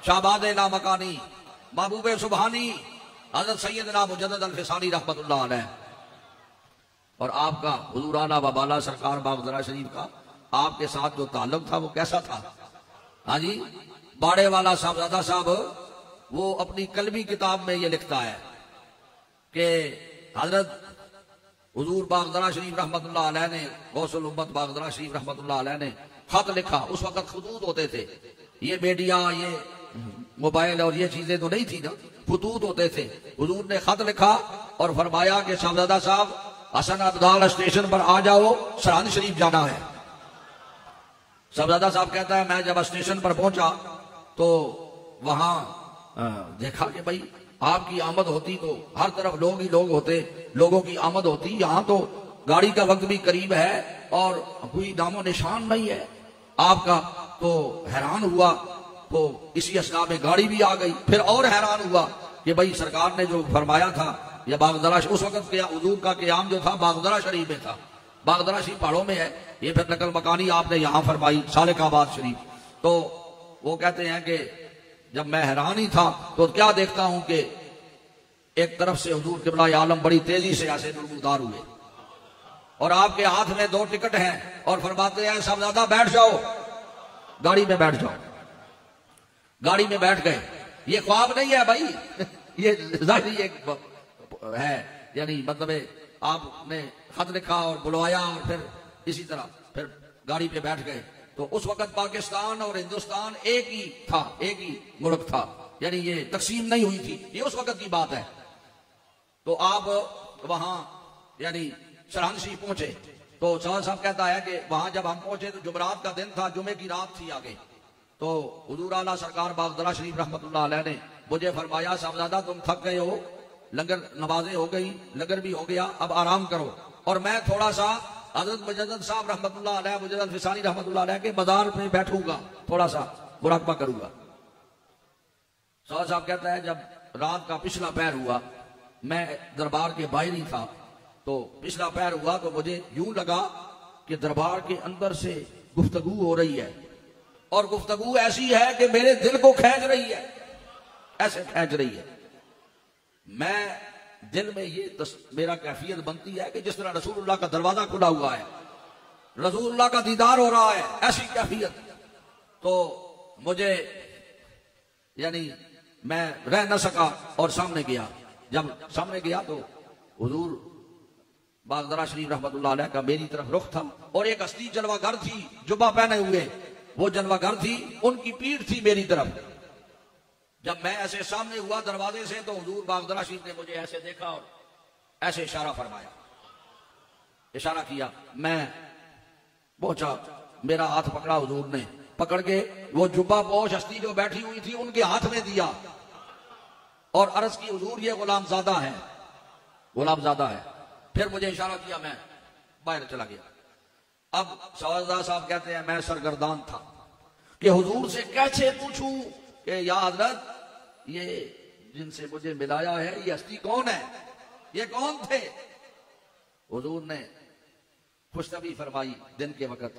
شہباز لا مکانی محبوب سبحانی حضرت سیدنا مجدد الفسانی رحمت اللہ علیہ، اور آپ کا حضور اعلیٰ و بالا سرکار باغ شریف کا آپ کے ساتھ جو تعلق تھا وہ کیسا تھا؟ ہاں جی، باڑے والا صاحبزادہ صاحب وہ اپنی قلمی کتاب میں یہ لکھتا ہے کہ حضرت حضور باغ شریف رحمت اللہ علیہ نے، غوث الامت باغ شریف رحمت اللہ علیہ نے خط لکھا. اس وقت خطوط ہوتے تھے، یہ میڈیا، یہ موبائل اور یہ چیزیں تو نہیں تھی نا، خطوط ہوتے تھے. حضور نے خط لکھا اور فرمایا کہ صاحبزادہ صاحب حسن ابدال اسٹیشن پر آ جاؤ، سرہند شریف جانا ہے. صاحبزادہ صاحب کہتا ہے میں جب اسٹیشن پر پہنچا تو وہاں دیکھا کہ بھائی آپ کی آمد ہوتی تو ہر طرف لوگ ہی لوگ ہوتے، لوگوں کی آمد ہوتی. یہاں تو گاڑی کا وقت بھی قریب ہے اور کوئی نام و نشان نہیں ہے آپ کا. تو حیران ہوا، تو اسی اثناء میں گاڑی بھی آ گئی. پھر اور حیران ہوا کہ بھائی سرکار نے جو فرمایا تھا یہ باغدرہ، اس وقت کیا حضور کا قیام جو تھا باغدرہ شریف میں تھا. باغدرہ شریف پہاڑوں میں ہے، یہ پھر نقل مکانی آپ نے یہاں فرمائی سالک آباد شریف. تو وہ کہتے ہیں کہ جب میں حیران ہی تھا تو کیا دیکھتا ہوں کہ ایک طرف سے حضور قبلہ عالم بڑی تیزی سے ایسے نمودار ہوئے اور آپ کے ہاتھ میں 2 ٹکٹ ہیں اور فرماتے ہیں صاحبزادہ بیٹھ جاؤ، گاڑی میں بیٹھ جاؤ. گاڑی میں بیٹھ گئے. یہ خواب نہیں ہے بھائی، یہ ظاہری ایک ہے، یعنی مطلب آپ نے خط لکھا اور بلوایا اور پھر اسی طرح پھر گاڑی پہ بیٹھ گئے. تو اس وقت پاکستان اور ہندوستان ایک ہی تھا، ایک ہی ملک تھا، یعنی یہ تقسیم نہیں ہوئی تھی. یہ اس وقت کی بات ہے. تو آپ وہاں یعنی سرہند شریف پہنچے تو صاحب کہتا ہے کہ وہاں جب ہم پہنچے تو جمعرات کا دن تھا، جمعے کی رات تھی آگے. تو حضور اعلیٰ سرکار باغدرہ شریف رحمت اللہ علیہ نے مجھے فرمایا صاحبزادہ تم تھک گئے ہو، لنگر نمازیں ہو گئی، لنگر بھی ہو گیا، اب آرام کرو. اور میں تھوڑا سا حضرت مجدد صاحب رحمت اللہ علیہ، مجدد الفسانی رحمت اللہ علیہ کے مزار پہ بیٹھوں گا، تھوڑا سا مراقبہ کروں گا. صاحب کہتا ہے جب رات کا پچھلا پہر ہوا، میں دربار کے باہر ہی تھا، تو پچھلا پہر ہوا تو مجھے یوں لگا کہ دربار کے اندر سے گفتگو ہو رہی ہے، اور گفتگو ایسی ہے کہ میرے دل کو کھینچ رہی ہے، ایسے کھینچ رہی ہے. میں دل میں یہ میرا کیفیت بنتی ہے کہ جس طرح رسول اللہ کا دروازہ کھلا ہوا ہے، رسول اللہ کا دیدار ہو رہا ہے، ایسی کیفیت. تو مجھے یعنی میں رہ نہ سکا اور سامنے گیا. جب سامنے گیا تو حضور باغدرہ شریف رحمت اللہ علیہ کا میری طرف رخ تھا، اور ایک ہستی جلوہ گر تھی جبہ پہنے ہوئے، وہ جلوہ گر تھی، ان کی پیٹھ تھی میری طرف. جب میں ایسے سامنے ہوا دروازے سے تو حضور باغدرہ شریف نے مجھے ایسے دیکھا اور ایسے اشارہ فرمایا، اشارہ کیا. میں پہنچا، میرا ہاتھ پکڑا حضور نے، پکڑ کے وہ جبہ پوش ہستی جو بیٹھی ہوئی تھی ان کے ہاتھ میں دیا اور عرض کی حضور یہ غلام زادہ ہے، غلام زادہ ہے. پھر مجھے اشارہ کیا، میں باہر چلا گیا. اب صاحبزادہ صاحب کہتے ہیں میں سرگردان تھا کہ حضور سے کیسے پوچھوں کہ یا حضرت یہ جن سے مجھے ملایا ہے یہ ہستی کون ہے، یہ کون تھے. حضور نے خوشنبی فرمائی دن کے وقت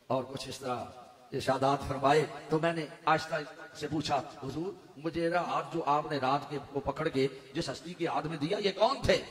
اور کچھ اس طرح ارشادات فرمائے. تو میں نے آہستہ سے پوچھا حضور مجھے ہاتھ جو آپ نے رات کے کو پکڑ کے جس ہستی کے ہاتھ میں دیا یہ کون تھے؟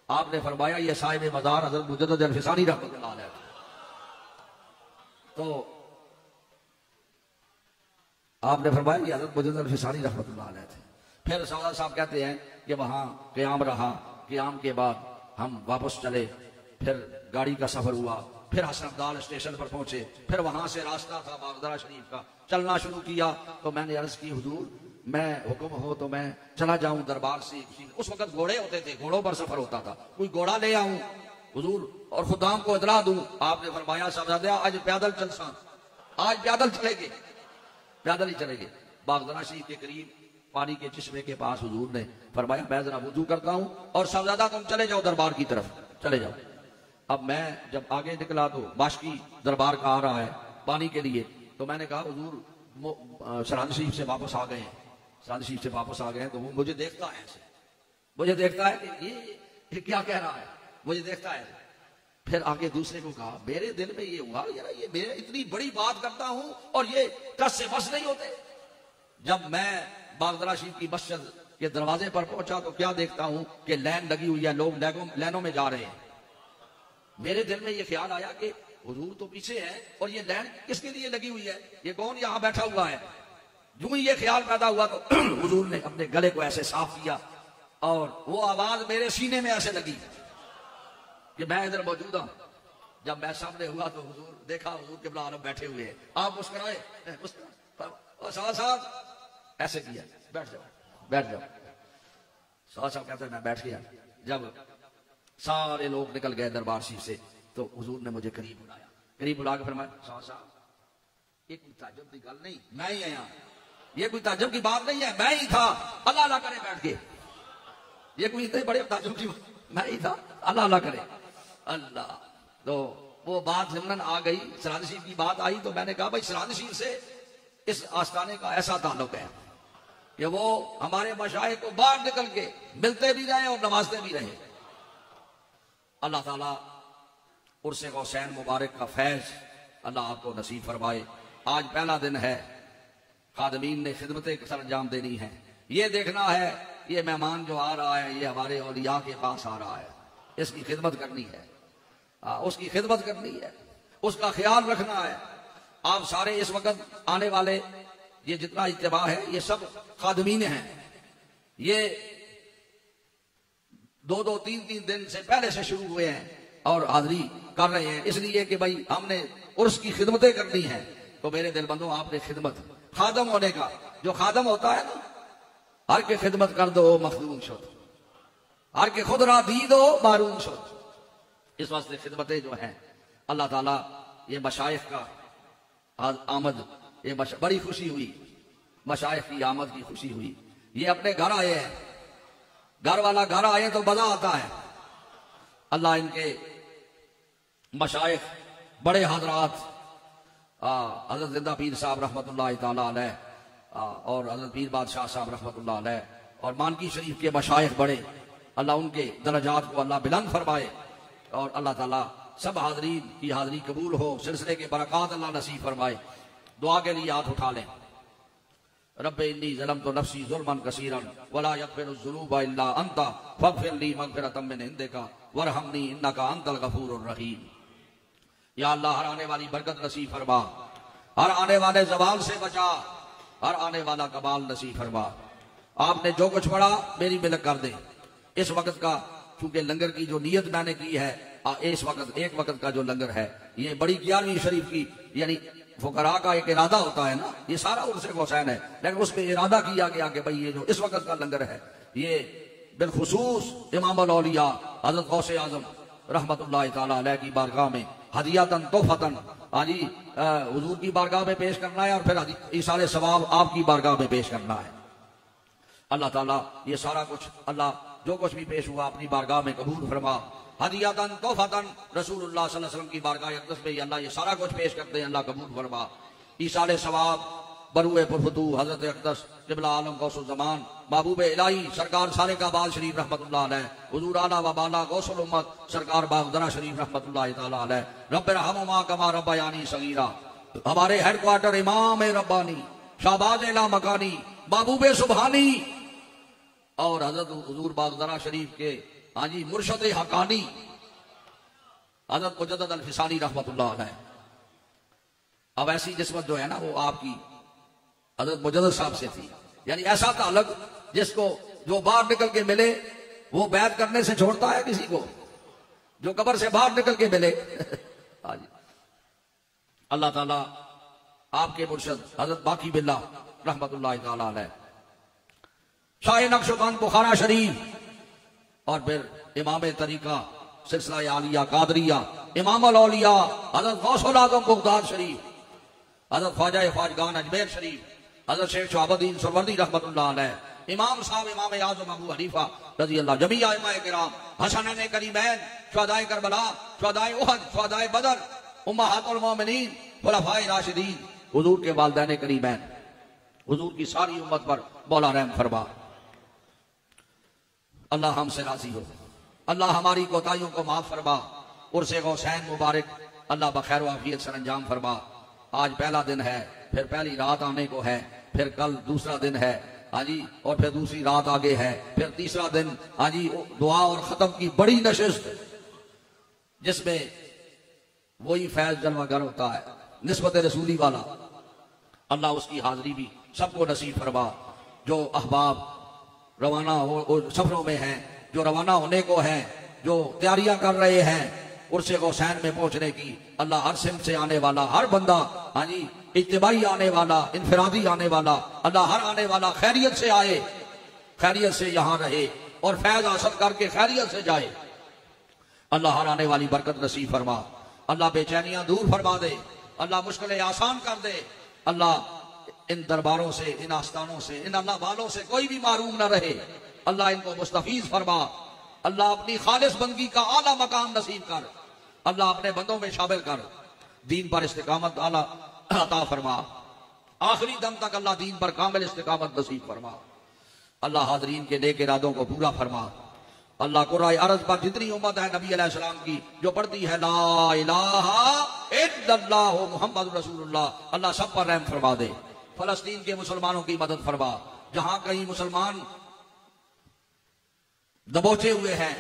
آپ نے فرمایا یہ صاحب مزار حضرت مجدد الفسانی رحمۃ اللہ علیہ. تو آپ نے فرمایا یہ حضرت مجدد الفسانی رحمۃ اللہ علیہ تھے. پھر صاحب کہتے ہیں کہ وہاں قیام رہا، قیام کے بعد ہم واپس چلے، پھر گاڑی کا سفر ہوا، پھر حسن ابدال اسٹیشن پر پہنچے، پھر وہاں سے راستہ تھا باغدرہ شریف کا، چلنا شروع کیا. تو میں نے عرض کی حضور میں حکم ہو تو میں چلا جاؤں دربار سے. اس وقت گھوڑے ہوتے تھے، گھوڑوں پر سفر ہوتا تھا، کوئی گھوڑا لے آؤں حضور اور خدام کو اطلاع دوں. آپ نے فرمایا صاحبزادہ آج پیدل چلساں، آج پیدل چلے گے، پیدل ہی چلے گے. باغدرہ شریف کے قریب پانی کے چشمے کے پاس حضور نے فرمایا میں ذرا وضو کرتا ہوں اور صاحبزادہ تم چلے جاؤ دربار کی طرف، چلے جاؤ. اب میں جب آگے نکلا تو باشکی دربار کا آ رہا ہے پانی کے لیے. تو میں نے کہا حضور سرہند شریف سے واپس آ گئے ہیں، سرہند شریف سے واپس آ گئے ہیں. تو وہ مجھے دیکھتا ہے ایسے، مجھے دیکھتا ہے کہ یہ کیا کہہ رہا ہے، مجھے دیکھتا ہے. پھر آگے دوسرے کو کہا میرے دل میں یہ ہوا یار یہ میں اتنی بڑی بات کرتا ہوں اور یہ ٹس سے بس نہیں ہوتے. جب میں باغدرا شریف کی مسجد کے دروازے پر پہنچا تو کیا دیکھتا ہوں کہ لین لگی ہوئی ہے، لوگ لینوں میں جا رہے ہیں۔ میرے دل میں یہ خیال آیا کہ حضور تو پیچھے ہے اور یہ لین کس کے لیے لگی ہوئی ہے، یہ کون یہاں بیٹھا ہوا ہے؟ جو ہی یہ خیال پیدا ہوا تو حضور نے اپنے گلے کو ایسے صاف کیا اور وہ آواز میرے سینے میں ایسے لگی کہ میں ادھر موجود ہوں۔ جب میں سامنے ہوا تو حضور دیکھا، حضور قبلہ عالم بیٹھے ہوئے ہیں، آپ مسکرائے، صاحب ایسے کیا، بیٹھ جاؤ بیٹھ جاؤ۔ صاحب کہتے ہیں میں بیٹھ گیا۔ جب سارے لوگ نکل گئے دربار شریف سے تو حضور نے مجھے قریب بلایا، قریب بلا کے فرمایا صاحب یہ کوئی تعجب کی گل نہیں، میں ہی آیا، یہ کوئی تعجب کی بات نہیں ہے، میں ہی تھا، اللہ اللہ کرے بیٹھ کے، یہ کوئی اتنے بڑے تعجب کی بات، میں ہی تھا، اللہ اللہ کرے اللہ۔ تو وہ بات ضمن آ گئی، سرحد شریف کی بات آئی تو میں نے کہا بھائی سرحد شریف سے اس آستانے کا ایسا تعلق ہے کہ وہ ہمارے مشائخ کو باہر نکل کے ملتے بھی رہے اور نوازتے بھی رہے۔ اللہ تعالیٰ عرس حسین مبارک کا فیض اللہ آپ کو نصیب فرمائے۔ آج پہلا دن ہے، خادمین نے خدمتیں سر انجام دینی ہے، یہ دیکھنا ہے یہ مہمان جو آ رہا ہے یہ ہمارے اولیاء کے پاس آ رہا ہے، اس کی خدمت کرنی ہے، اس کی خدمت کرنی ہے، اس کا خیال رکھنا ہے۔ آپ سارے اس وقت آنے والے یہ جتنا اجتماع ہے یہ سب خادمین ہیں، یہ 2-3 دن سے پہلے سے شروع ہوئے ہیں اور حاضری کر رہے ہیں، اس لیے کہ بھائی ہم نے عرس کی خدمتیں کرنی ہیں۔ تو میرے دل بندوں آپ نے خدمت، خادم ہونے کا جو خادم ہوتا ہے نا، ہر کے خدمت کر دو مخدوم شد، ہر کے خود را دی دو معروم شد۔ اس واسطے خدمتیں جو ہیں اللہ تعالیٰ، یہ مشائخ کا آمد، یہ بڑی خوشی ہوئی، مشائخ کی آمد کی خوشی ہوئی، یہ اپنے گھر آئے ہیں، گھر والا گھر آئے تو مزہ آتا ہے۔ اللہ ان کے مشائخ بڑے حضرات حضرت زندہ پیر صاحب رحمۃ اللہ تعالیٰ علیہ اور حضرت پیر بادشاہ صاحب رحمۃ اللہ علیہ اور مانکی شریف کے مشائخ بڑے، اللہ ان کے درجات کو اللہ بلند فرمائے اور اللہ تعالیٰ سب حاضرین کی حاضری قبول ہو، سلسلے کے برکات اللہ نصیب فرمائے۔ دعا کے لیے ہاتھ اٹھا لیں۔ رب انی ظلمت نفسی ظلما کثیرا ولا یغفر الذنوب الا انت فاغفر لی مغفرۃ من عندک وارحمنی انک انت الغفور الرحیم۔ یا اللہ ہر آنے والی برکت نصیب فرما، ہر آنے والے زوال سے بچا، ہر آنے والا کمال نصیب فرما۔ آپ نے جو کچھ پڑھا میری ملک کر دے۔ اس وقت کا چونکہ لنگر کی جو نیت میں نے کی ہے، اس وقت ایک وقت کا جو لنگر ہے یہ بڑی 11ویں شریف کی یعنی فقراء کا ایک ارادہ ہوتا ہے نا، یہ سارا عرس حسین ہے، لیکن اس پہ ارادہ کیا گیا کہ بھئی یہ جو اس وقت کا لنگر ہے یہ بالخصوص امام الاولیاء حضرت غوث اعظم رحمت اللہ تعالیٰ علیہ کی بارگاہ میں ہدیاتن تحفتن حضور کی بارگاہ میں پیش کرنا ہے اور پھر ایصال ثواب آپ کی بارگاہ میں پیش کرنا ہے۔ اللہ تعالیٰ یہ سارا کچھ اللہ جو کچھ بھی پیش ہوا اپنی بارگاہ میں قبول فرما۔ ہدیاتن تحفتن رسول اللہ صلی اللہ علیہ وسلم کی بارگاہ اقدس میں اللہ یہ سارا کچھ پیش کرتے ہیں، اللہ قبول فرما۔ ایصال ثواب بروئے پرفتوح حضرت اقدس قبلہ عالم غوث الزمان محبوب الہی سرکار سالک آباد شریف رحمت اللہ علیہ، حضور اعلیٰ و بالا غوث الامت سرکار باغدرا شریف رحمت اللہ تعالیٰ علیہ، رب ارحمہما کما ربیانی صغیرا۔ ہمارے ہیڈ کوارٹر امام ربانی شہباز اعلیٰ مکانی محبوب سبحانی اور حضرت حضور باغدرا شریف کے مرشد حقانی حضرت مجدد الفسانی رحمت اللہ علیہ۔ اب ایسی جسمت جو ہے نا وہ آپ کی حضرت مجدد صاحب سے تھی، یعنی ایسا تعلق جس کو جو باہر نکل کے ملے وہ بیعت کرنے سے چھوڑتا ہے کسی کو، جو قبر سے باہر نکل کے ملے اللہ تعالیٰ آپ کے مرشد حضرت باقی باللہ رحمت اللہ تعالیٰ علیہ، شاہ نقش بند بخارا شریف اور پھر امام طریقہ سلسلہ عالیہ قادریہ امام الاولیاء حضرت غوث الاعظم بغداد شریف، حضرت خواجہ خواجگان اجمیر شریف، حضرت شیخ شہاب الدین سروردی رحمت اللہ علیہ، امام صاحب امام اعظم ابو حنیفہ رضی اللہ، جمیع ائمہ کرام، حسنین کریمین، شہدائے کربلا، شہدائے احد، شہدائے بدر، امہات المومنین، خلفائے راشدین، حضور کے والدین کریمین، حضور کی ساری امت پر مولا رحم فرما۔ اللہ ہم سے راضی ہو، اللہ ہماری کوتاہیوں کو معاف فرما، عرس حسین مبارک اللہ بخیر و عافیت سر انجام فرما۔ آج پہلا دن ہے، پھر پہلی رات آنے کو ہے، پھر کل دوسرا دن ہے ہاں جی، اور پھر دوسری رات آگے ہے، پھر تیسرا دن ہاں جی دعا اور ختم کی بڑی نشست، جس میں وہی فیض جلوہ گر ہوتا ہے نسبت رسولی والا۔ اللہ اس کی حاضری بھی سب کو نصیب فرما۔ جو احباب روانہ ہو سفروں میں ہیں، جو روانہ ہونے کو ہیں، جو تیاریاں کر رہے ہیں عرس حسین میں پہنچنے کی، اللہ ہر سمت سے آنے والا ہر بندہ ہاں جی، اجتماعی آنے والا، انفرادی آنے والا، اللہ ہر آنے والا خیریت سے آئے، خیریت سے یہاں رہے اور فیض حاصل کر کے خیریت سے جائے۔ اللہ ہر آنے والی برکت نصیب فرما، اللہ بے چینیاں دور فرما دے، اللہ مشکلیں آسان کر دے، اللہ ان درباروں سے، ان آستانوں سے، ان اللہ والوں سے کوئی بھی محروم نہ رہے، اللہ ان کو مستفیض فرما، اللہ اپنی خالص بندگی کا اعلیٰ مقام نصیب کر، اللہ اپنے بندوں میں شامل کر، دین پر استقامت اعلیٰ عطا فرما، آخری دم تک اللہ دین پر کامل استقامت نصیب فرما، اللہ حاضرین کے نیک ارادوں کو پورا فرما، اللہ قرآن عرض پر جتنی امت ہے نبی علیہ السلام کی جو پڑھتی ہے لا الہ الا اللہ محمد رسول اللہ، اللہ سب پر رحم فرما دے، فلسطین کے مسلمانوں کی مدد فرما، جہاں کہیں مسلمان دبوچے ہوئے ہیں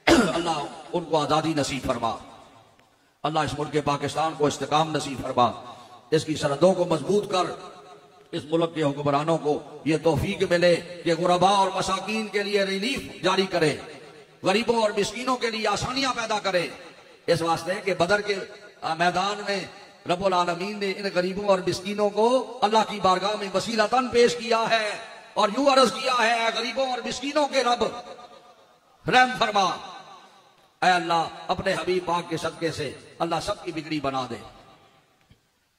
اللہ ان کو آزادی نصیب فرما، اللہ اس ملک پاکستان کو استحکام نصیب فرما، اس کی سرحدوں کو مضبوط کر، اس ملک کے حکمرانوں کو یہ توفیق ملے کہ غرباء اور مساکین کے لیے ریلیف جاری کرے، غریبوں اور مسکینوں کے لیے آسانیاں پیدا کرے، اس واسطے کہ بدر کے میدان میں رب العالمین نے ان غریبوں اور مسکینوں کو اللہ کی بارگاہ میں وسیلتاً پیش کیا ہے اور یوں عرض کیا ہے اے غریبوں اور مسکینوں کے رب رحم فرما، اے اللہ اپنے حبیب پاک کے صدقے سے اللہ سب کی بگڑی بنا دے۔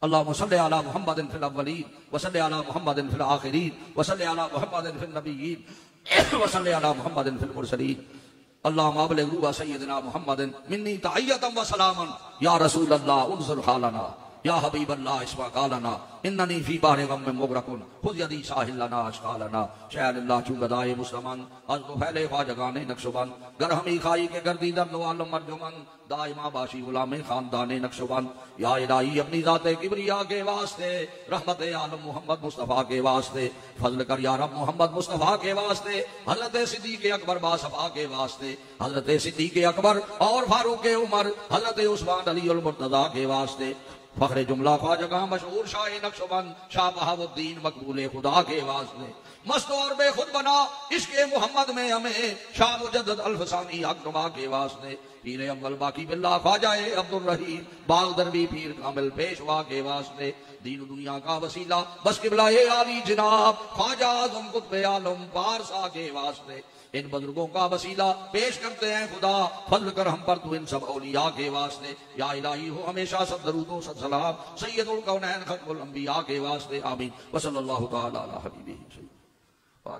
اللہم صلی علی محمد فی الاولین وصلی علی محمد فی الآخرین وصلی علی محمد فی النبیین وصلی علی محمد فی المرسلین، اللہم ابلغ سیدنا محمد منی تحیۃ و سلاما یا رسول اللہ انظر حالنا یا حبیب اللہ اسمع قالنا اننی فی بحر غم مغرق خذ یدی ساحل لنا اشغالنا، شہر اللہ چون گدائے مسلمان از تو پھیلے خواجگان نقشبند، گر ہمی خائی کے گردی در دو عالم مرجمن، دائمہ باشی غلام خاندان نقشبند، یا الہی اپنی ذات کبریا کے واسطے، رحمت عالم محمد مصطفیٰ کے واسطے، فضل کر یا رب محمد مصطفیٰ کے واسطے، حضرت صدیق اکبر باصفا کے واسطے، حضرت صدیق اکبر اور فاروق عمر، حضرت عثمان علی المرتضیٰ کے واسطے، فخر جملہ خواجہ مشہور شاہ نقشبند شاہ بہاء الدین مقبول خدا کے واسطے، مست اور بے خود بنا عشق محمد میں ہمیں شاہ مجدد الفسانی حق نما کے واسطے، پیر اول باقی باللہ خواجہ عبد الرحیم باغ دربی پیر کامل پیشوا کے واسطے، دین و دنیا کا وسیلہ بس قبلہ عالی جناب خواجہ اعظم قطب عالم پارسا کے واسطے، ان بزرگوں کا وسیلہ پیش کرتے ہیں خدا، فضل کر ہم پر تو ان سب اولیاء کے واسطے، یا الہی ہو ہمیشہ سب درود و سب سلام سید الکونین ختم الانبیاء کے واسطے، آمین، وصلی اللہ تعالی علی حبیبہ